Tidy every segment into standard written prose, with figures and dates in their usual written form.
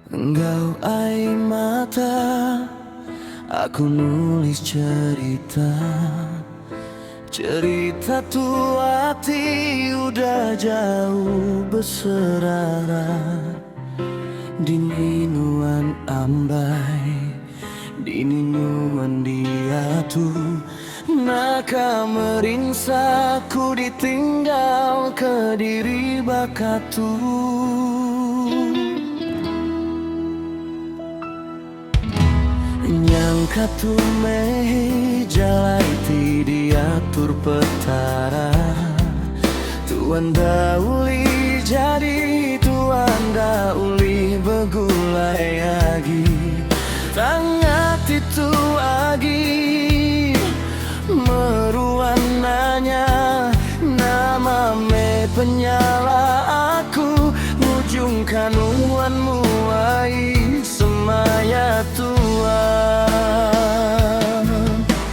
Engkau air mata, aku nulis cerita. Cerita tua hati udah jauh berserara. Di minuan ambai, di minuan dia tuh naka meringsaku ditinggal ke diri bakatu. Nyangka tu mehi jalai ti diatur petara. Tuan dauli jadi tuan dauli begulai lagi. Tangat itu agi meruan nanya nama me penyala aku ngujungkan uanmu ai semaya tuan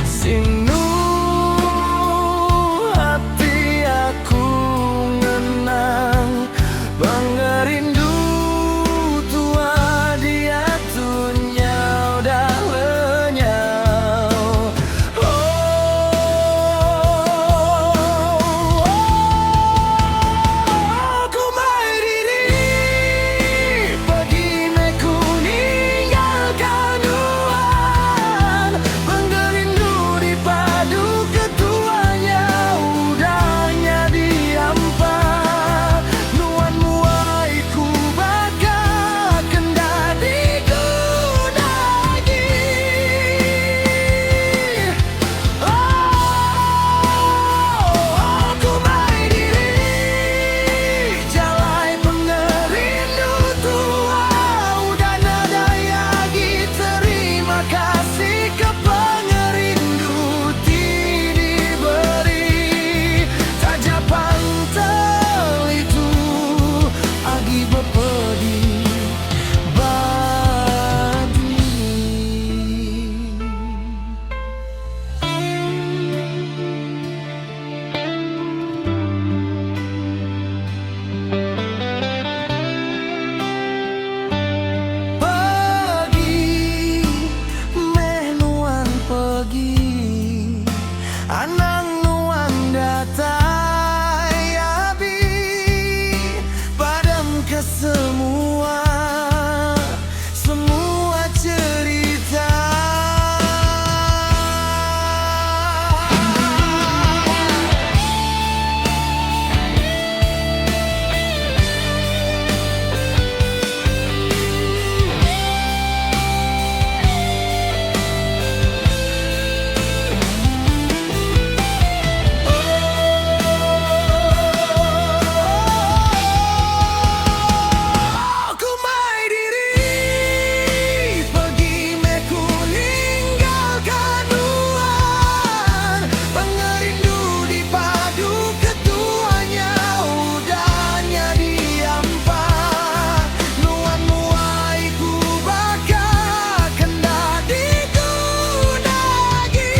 sinu hati aku ngenang bangerindu tua dia tunya udah lenyau. Ku mai diri pergi meku ninggalkan uan bangerindu dipadu ketuanya udahnya diampa nuan muai ku baka kendadiku lagi. Ku mai diri jalai pengerindu tua udah nada lagi. Terima kasih ke pengerindu ti diberi saja pantel itu agi bepedi badi. Pergi, menuan pergi, anang nuan datai abi, padam ke semua cerita. Ku mai diri pergi meku ninggalkan uan pengerindu dipadu ketuanya udahnya diampa nuan muai ku baka kendadiku lagi.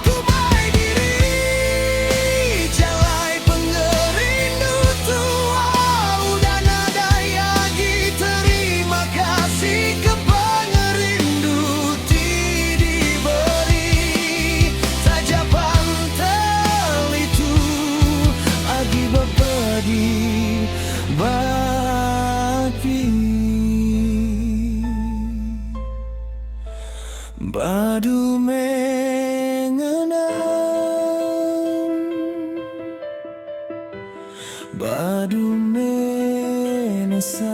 Ku mai diri jalai pengerindu tua udah nada lagi. Terima kasih ke pengerindu ti diberi saja pantel itu agi bepedi bagi. Badu mengenang, badu menesal.